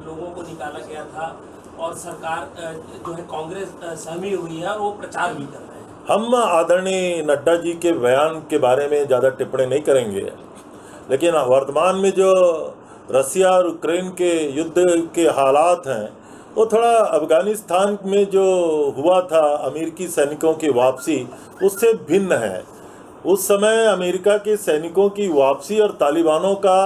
लोगों को निकाला गया था और सरकार जो है कांग्रेस सहमी हुई है और वो प्रचार भी कर रहे हैं। हम आदरणीय नड्डा जी के बयान के बारे में ज़्यादा टिप्पणी नहीं करेंगे, लेकिन वर्तमान में जो रसिया और यूक्रेन के युद्ध के हालात हैं वो थोड़ा अफगानिस्तान में जो हुआ था अमेरिकी सैनिकों की वापसी उससे भिन्न है। उस समय अमेरिका के सैनिकों की वापसी और तालिबानों का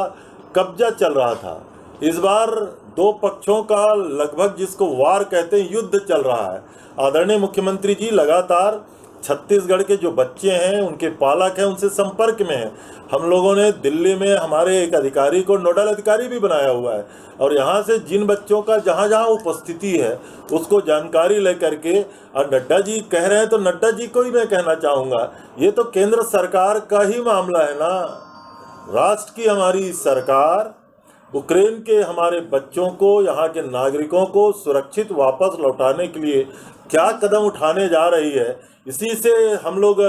कब्जा चल रहा था। इस बार दो पक्षों का लगभग जिसको वार कहते हैं युद्ध चल रहा है। आदरणीय मुख्यमंत्री जी लगातार छत्तीसगढ़ के जो बच्चे हैं उनके पालक हैं उनसे संपर्क में हैं। हम लोगों ने दिल्ली में हमारे एक अधिकारी को नोडल अधिकारी भी बनाया हुआ है और यहाँ से जिन बच्चों का जहाँ जहाँ उपस्थिति है उसको जानकारी लेकर के, और नड्डा जी कह रहे हैं तो नड्डा जी को ही मैं कहना चाहूँगा ये तो केंद्र सरकार का ही मामला है ना। राष्ट्र की हमारी सरकार यूक्रेन के हमारे बच्चों को, यहाँ के नागरिकों को सुरक्षित वापस लौटाने के लिए क्या कदम उठाने जा रही है, इसी से हम लोग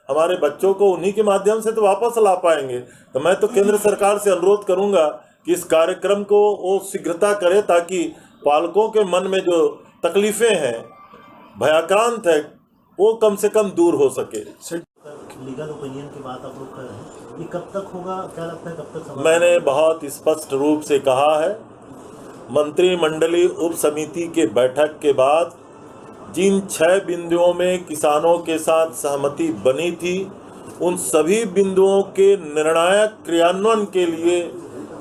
हमारे बच्चों को उन्हीं के माध्यम से तो वापस ला पाएंगे। तो मैं तो केंद्र सरकार से अनुरोध करूंगा कि इस कार्यक्रम को वो शीघ्रता करे ताकि पालकों के मन में जो तकलीफ़ें हैं, भयाक्रांत है, वो कम से कम दूर हो सके। लीगल ओपिनियन की बात आप लोग कर रहे हैं, ये कब तक होगा, क्या लगता है कब तक? मैंने बहुत स्पष्ट रूप से कहा है, मंत्रिमंडलीय उप समिति के बैठक के बाद जिन 6 बिंदुओं में किसानों के साथ सहमति बनी थी उन सभी बिंदुओं के निर्णायक क्रियान्वयन के लिए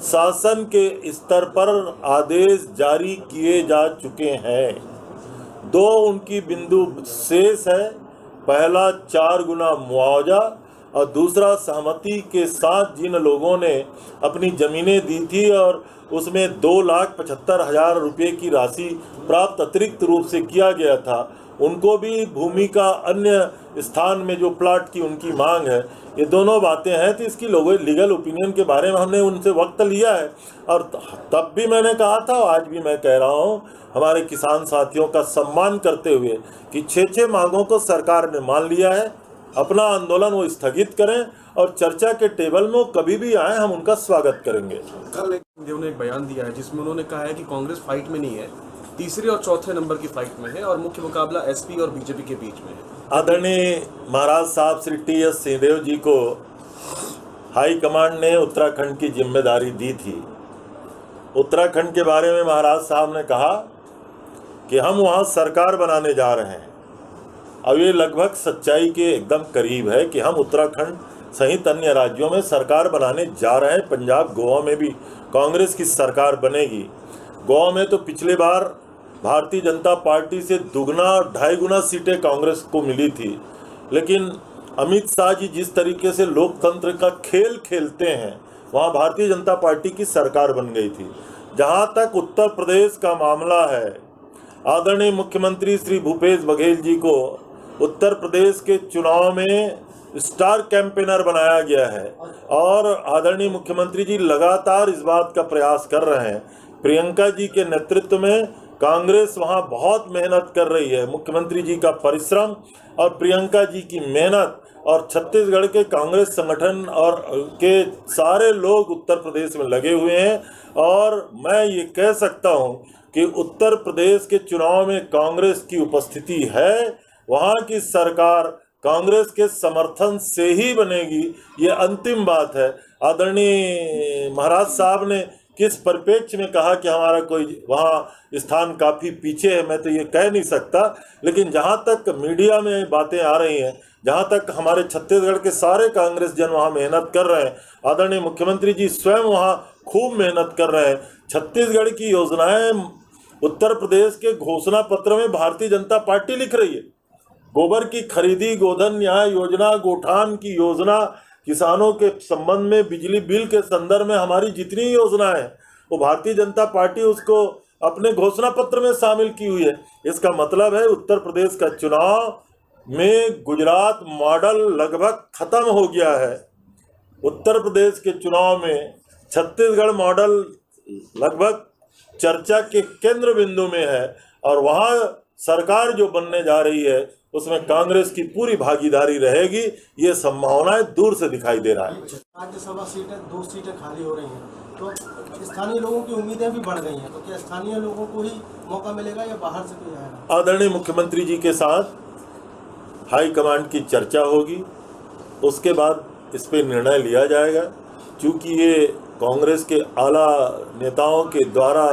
शासन के स्तर पर आदेश जारी किए जा चुके हैं। 2 उनकी बिंदु शेष है, पहला 4 गुना मुआवजा और दूसरा सहमति के साथ जिन लोगों ने अपनी ज़मीनें दी थी और उसमें 2,75,000 रुपये की राशि प्राप्त अतिरिक्त रूप से किया गया था, उनको भी भूमि का अन्य स्थान में जो प्लाट की उनकी मांग है। ये दोनों बातें हैं तो इसकी लोगों लीगल ओपिनियन के बारे में हमने उनसे वक्त लिया है और तब भी मैंने कहा था, आज भी मैं कह रहा हूँ, हमारे किसान साथियों का सम्मान करते हुए कि 6 मांगों को सरकार ने मान लिया है। अपना आंदोलन वो स्थगित करें और चर्चा के टेबल में वो कभी भी आए, हम उनका स्वागत करेंगे। कल उन्होंने एक बयान दिया है जिसमें उन्होंने कहा है कि कांग्रेस फाइट में नहीं है, तीसरे और चौथे नंबर की फाइट में है और मुख्य मुकाबला एसपी और बीजेपी के बीच में है। आदरणीय महाराज साहब श्री टी.एस. सिंहदेव जी को हाईकमांड ने उत्तराखंड की जिम्मेदारी दी थी। उत्तराखंड के बारे में महाराज साहब ने कहा कि हम वहाँ सरकार बनाने जा रहे हैं। अब ये लगभग सच्चाई के एकदम करीब है कि हम उत्तराखंड सहित अन्य राज्यों में सरकार बनाने जा रहे हैं। पंजाब, गोवा में भी कांग्रेस की सरकार बनेगी। गोवा में तो पिछले बार भारतीय जनता पार्टी से दुगना और 2.5 गुना सीटें कांग्रेस को मिली थी, लेकिन अमित शाह जी जिस तरीके से लोकतंत्र का खेल खेलते हैं वहाँ भारतीय जनता पार्टी की सरकार बन गई थी। जहाँ तक उत्तर प्रदेश का मामला है, आदरणीय मुख्यमंत्री श्री भूपेश बघेल जी को उत्तर प्रदेश के चुनाव में स्टार कैंपेनर बनाया गया है और आदरणीय मुख्यमंत्री जी लगातार इस बात का प्रयास कर रहे हैं। प्रियंका जी के नेतृत्व में कांग्रेस वहां बहुत मेहनत कर रही है। मुख्यमंत्री जी का परिश्रम और प्रियंका जी की मेहनत और छत्तीसगढ़ के कांग्रेस संगठन और के सारे लोग उत्तर प्रदेश में लगे हुए हैं और मैं ये कह सकता हूं कि उत्तर प्रदेश के चुनाव में कांग्रेस की उपस्थिति है। वहाँ की सरकार कांग्रेस के समर्थन से ही बनेगी, ये अंतिम बात है। आदरणीय महाराज साहब ने किस परिप्रेक्ष्य में कहा कि हमारा कोई वहाँ स्थान काफ़ी पीछे है, मैं तो ये कह नहीं सकता, लेकिन जहाँ तक मीडिया में बातें आ रही हैं, जहाँ तक हमारे छत्तीसगढ़ के सारे कांग्रेस जन वहाँ मेहनत कर रहे हैं, आदरणीय मुख्यमंत्री जी स्वयं वहाँ खूब मेहनत कर रहे हैं। छत्तीसगढ़ की योजनाएं उत्तर प्रदेश के घोषणा पत्र में भारतीय जनता पार्टी लिख रही है। गोबर की खरीदी, गोधन न्याय योजना, गोठान की योजना, किसानों के संबंध में बिजली बिल के संदर्भ में हमारी जितनी योजनाएं हैं वो भारतीय जनता पार्टी उसको अपने घोषणा पत्र में शामिल की हुई है। इसका मतलब है उत्तर प्रदेश का चुनाव में गुजरात मॉडल लगभग खत्म हो गया है। उत्तर प्रदेश के चुनाव में छत्तीसगढ़ मॉडल लगभग चर्चा के केंद्र बिंदु में है और वहाँ सरकार जो बनने जा रही है उसमें कांग्रेस की पूरी भागीदारी रहेगी। ये संभावनाएं दूर से दिखाई दे रहा है। राज्यसभा सीटें 2 सीटें खाली हो रही हैं, तो स्थानीय लोगों की उम्मीदें भी बढ़ गई हैं, तो क्या स्थानीय लोगों को ही मौका मिलेगा या बाहर से कोई आएगा? आदरणीय मुख्यमंत्री जी के साथ हाई कमांड की चर्चा होगी, उसके बाद इस पे निर्णय लिया जाएगा। क्योंकि ये कांग्रेस के आला नेताओं के द्वारा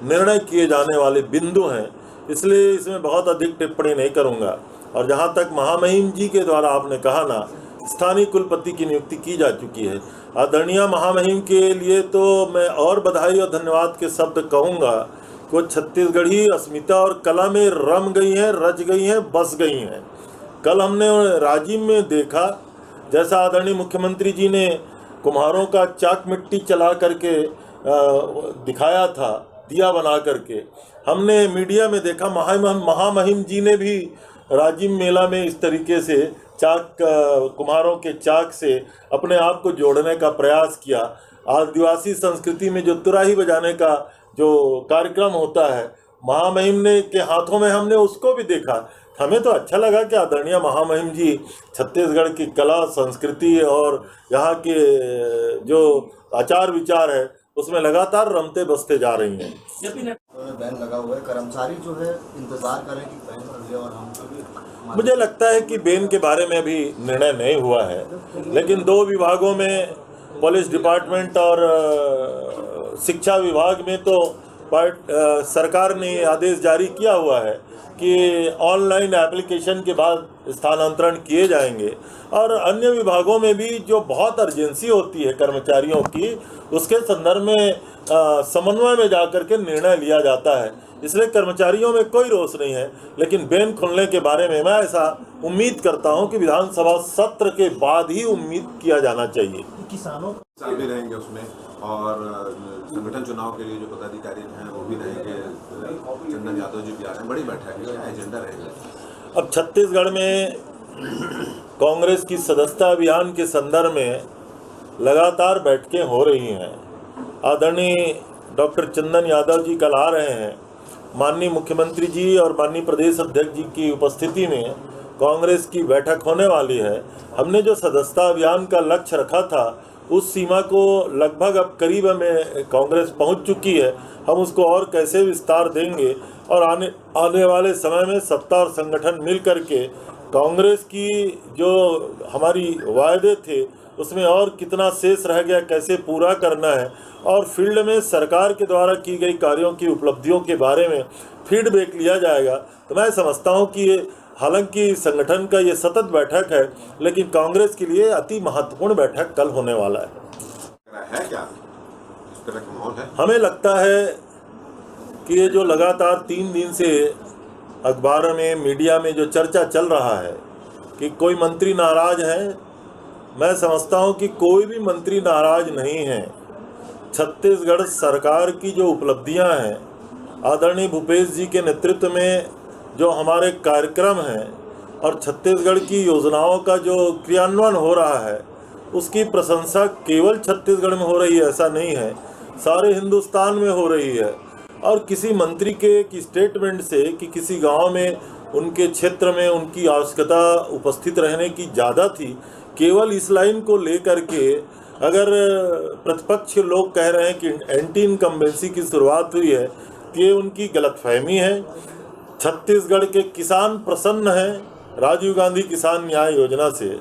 निर्णय किए जाने वाले बिंदु हैं, इसलिए इसमें बहुत अधिक टिप्पणी नहीं करूंगा। और जहां तक महामहिम जी के द्वारा आपने कहा ना, स्थानीय कुलपति की नियुक्ति की जा चुकी है। आदरणीय महामहिम के लिए तो मैं और बधाई और धन्यवाद के शब्द कहूँगा। वो छत्तीसगढ़ी अस्मिता और कला में रम गई हैं, रच गई हैं, बस गई हैं। कल हमने राजिम में देखा, जैसा आदरणीय मुख्यमंत्री जी ने कुम्हारों का चाक मिट्टी चला करके दिखाया था, दिया बना करके, हमने मीडिया में देखा महामहिम जी ने भी राजिम मेला में इस तरीके से चाक, कुम्हारों के चाक से अपने आप को जोड़ने का प्रयास किया। आदिवासी संस्कृति में जो तुराही बजाने का जो कार्यक्रम होता है, महामहिम ने के हाथों में हमने उसको भी देखा। हमें तो अच्छा लगा कि आदरणीय महामहिम जी छत्तीसगढ़ की कला, संस्कृति और यहाँ के जो आचार विचार है उसमें लगातार रमते बसते जा रही हैं। बैन लगा हुआ है, कर्मचारी जो है इंतजार करें कि बैन लगे और हम। मुझे लगता है कि बैन के बारे में अभी निर्णय नहीं हुआ है, लेकिन 2 विभागों में, पुलिस डिपार्टमेंट और शिक्षा विभाग में तो सरकार ने आदेश जारी किया हुआ है कि ऑनलाइन एप्लीकेशन के बाद स्थानांतरण किए जाएंगे। और अन्य विभागों में भी जो बहुत अर्जेंसी होती है कर्मचारियों की, उसके संदर्भ में समन्वय में जाकर के निर्णय लिया जाता है। इसलिए कर्मचारियों में कोई रोष नहीं है, लेकिन बैन खुलने के बारे में मैं ऐसा उम्मीद करता हूं कि विधानसभा सत्र के बाद ही उम्मीद किया जाना चाहिए। किसानों भी रहेंगे उसमें, और संगठन चुनाव के लिए जो पदाधिकारी हैं वो भी रहेंगे। चंदन यादव जी भी आ रहे हैं, बड़ी बैठक है, क्या एजेंडा रहेगा? अब छत्तीसगढ़ में कांग्रेस की सदस्यता अभियान के संदर्भ में लगातार बैठकें हो रही हैं। आदरणीय डॉक्टर चंदन यादव जी कल आ रहे हैं। माननीय मुख्यमंत्री जी और माननीय प्रदेश अध्यक्ष जी की उपस्थिति में कांग्रेस की बैठक होने वाली है। हमने जो सदस्यता अभियान का लक्ष्य रखा था, उस सीमा को लगभग अब करीब हमें कांग्रेस पहुंच चुकी है। हम उसको और कैसे विस्तार देंगे, और आने वाले समय में सत्ता और संगठन मिल करके कांग्रेस की जो हमारी वायदे थे उसमें और कितना शेष रह गया, कैसे पूरा करना है, और फील्ड में सरकार के द्वारा की गई कार्यों की उपलब्धियों के बारे में फीडबैक लिया जाएगा। तो मैं समझता हूं कि ये, हालांकि संगठन का ये सतत बैठक है, लेकिन कांग्रेस के लिए अति महत्वपूर्ण बैठक कल होने वाला है। क्या इस तरह का माहौल है? हमें लगता है कि ये जो लगातार 3 दिन से अखबारों में, मीडिया में जो चर्चा चल रहा है कि कोई मंत्री नाराज है, मैं समझता हूं कि कोई भी मंत्री नाराज नहीं है। छत्तीसगढ़ सरकार की जो उपलब्धियां हैं, आदरणीय भूपेश जी के नेतृत्व में जो हमारे कार्यक्रम हैं और छत्तीसगढ़ की योजनाओं का जो क्रियान्वयन हो रहा है, उसकी प्रशंसा केवल छत्तीसगढ़ में हो रही है ऐसा नहीं है, सारे हिंदुस्तान में हो रही है। और किसी मंत्री के स्टेटमेंट से कि किसी गांव में उनके क्षेत्र में उनकी आवश्यकता उपस्थित रहने की ज़्यादा थी, केवल इस लाइन को लेकर के अगर प्रतिपक्ष लोग कह रहे हैं कि एंटी इनकम्बेंसी की शुरुआत हुई है, तो ये उनकी गलतफहमी है। छत्तीसगढ़ के किसान प्रसन्न हैं राजीव गांधी किसान न्याय योजना से।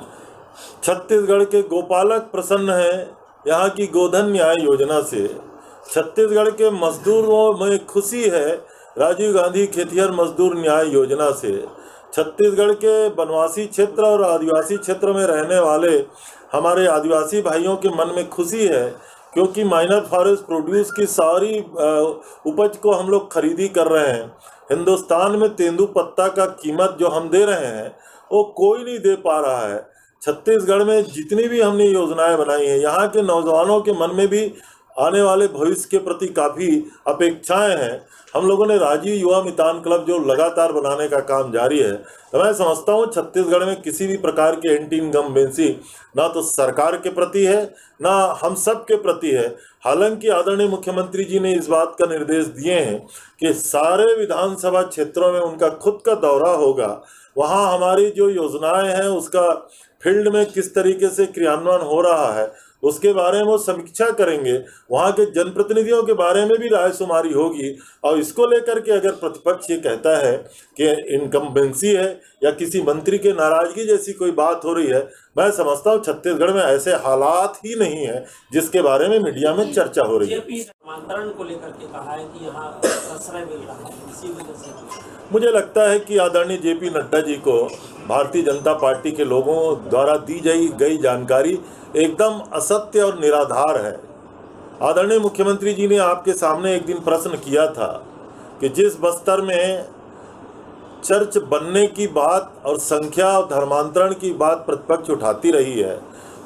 छत्तीसगढ़ के गोपालक प्रसन्न हैं यहाँ की गोधन न्याय योजना से। छत्तीसगढ़ के मजदूरों में खुशी है राजीव गांधी खेतिहर मजदूर न्याय योजना से। छत्तीसगढ़ के वनवासी क्षेत्र और आदिवासी क्षेत्र में रहने वाले हमारे आदिवासी भाइयों के मन में खुशी है, क्योंकि माइनर फॉरेस्ट प्रोड्यूस की सारी उपज को हम लोग खरीदी कर रहे हैं। हिंदुस्तान में तेंदू पत्ता का कीमत जो हम दे रहे हैं वो कोई नहीं दे पा रहा है। छत्तीसगढ़ में जितनी भी हमने योजनाएं बनाई हैं, यहाँ के नौजवानों के मन में भी आने वाले भविष्य के प्रति काफ़ी अपेक्षाएं हैं। हम लोगों ने राजीव युवा मितान क्लब जो लगातार बनाने का काम जारी है, तो मैं समझता हूँ छत्तीसगढ़ में किसी भी प्रकार के एंटी इनकम्बेंसी ना तो सरकार के प्रति है ना हम सब के प्रति है। हालांकि आदरणीय मुख्यमंत्री जी ने इस बात का निर्देश दिए हैं कि सारे विधानसभा क्षेत्रों में उनका खुद का दौरा होगा, वहाँ हमारी जो योजनाएं हैं उसका फील्ड में किस तरीके से क्रियान्वयन हो रहा है उसके बारे में वो समीक्षा करेंगे, वहाँ के जनप्रतिनिधियों के बारे में भी रायशुमारी होगी। और इसको लेकर के अगर प्रतिपक्ष ये कहता है कि इनकम्बेंसी है या किसी मंत्री के नाराजगी जैसी कोई बात हो रही है, मैं समझता हूँ छत्तीसगढ़ में ऐसे हालात ही नहीं है जिसके बारे में मीडिया में चर्चा हो रही है। जेपी धर्मांतरण को लेकर के कहा है कि यहाँ आश्रय मिल रहा है, इसी वजह से मुझे लगता है कि आदरणीय जेपी नड्डा जी को भारतीय जनता पार्टी के लोगों द्वारा दी गई जानकारी एकदम असत्य और निराधार है। आदरणीय मुख्यमंत्री जी ने आपके सामने एक दिन प्रश्न किया था कि जिस बस्तर में चर्च बनने की बात और संख्या और धर्मांतरण की बात प्रतिपक्ष उठाती रही है,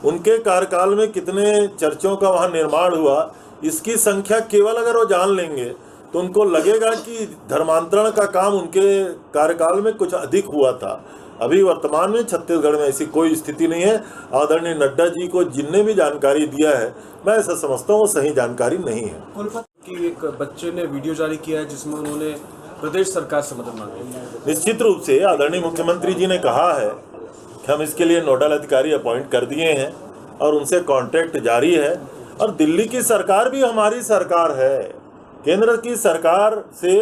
उनके कार्यकाल में कितने चर्चों का वहाँ निर्माण हुआ, इसकी संख्या केवल अगर वो जान लेंगे तो उनको लगेगा कि धर्मांतरण का काम उनके कार्यकाल में कुछ अधिक हुआ था। अभी वर्तमान में छत्तीसगढ़ में ऐसी कोई स्थिति नहीं है। आदरणीय नड्डा जी को जिनने भी जानकारी दिया है, मैं ऐसा समझता हूँ वो सही जानकारी नहीं है। कि एक बच्चे ने वीडियो जारी किया है जिसमें उन्होंने प्रदेश सरकार से मदद मांगी है। निश्चित रूप से आदरणीय मुख्यमंत्री जी ने कहा है कि हम इसके लिए नोडल अधिकारी अपॉइंट कर दिए हैं और उनसे कॉन्ट्रैक्ट जारी है। और दिल्ली की सरकार भी हमारी सरकार है। केंद्र की सरकार से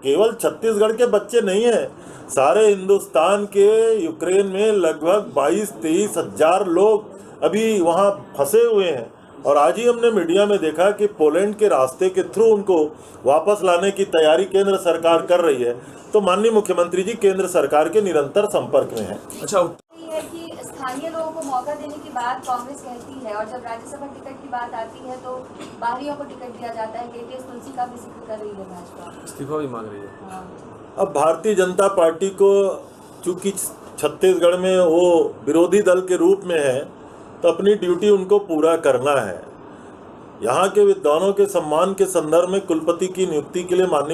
केवल छत्तीसगढ़ के बच्चे नहीं हैं, सारे हिंदुस्तान के यूक्रेन में लगभग 22-23 हजार लोग अभी वहाँ फंसे हुए हैं। और आज ही हमने मीडिया में देखा कि पोलैंड के रास्ते के थ्रू उनको वापस लाने की तैयारी केंद्र सरकार कर रही है। तो माननीय मुख्यमंत्री जी केंद्र सरकार के निरंतर संपर्क में हैं। अच्छा, है कि स्थानीय लोगों को मौका देने की बात कांग्रेस कहती है, और जब राज्यसभा टिकट की बात आती है तो बाहरियों को टिकट दिया जाता है। केटीएस तुलसी का भी जिक्र कर रही है भाजपा, इस्तीफा भी मांग रही है। हाँ। अब भारतीय जनता पार्टी को चूंकि छत्तीसगढ़ में वो विरोधी दल के रूप में है, तो अपनी ड्यूटी उनको पूरा करना है। यहाँ के विद्वानों के सम्मान के संदर्भ में कुलपति की नियुक्ति के लिए माननीय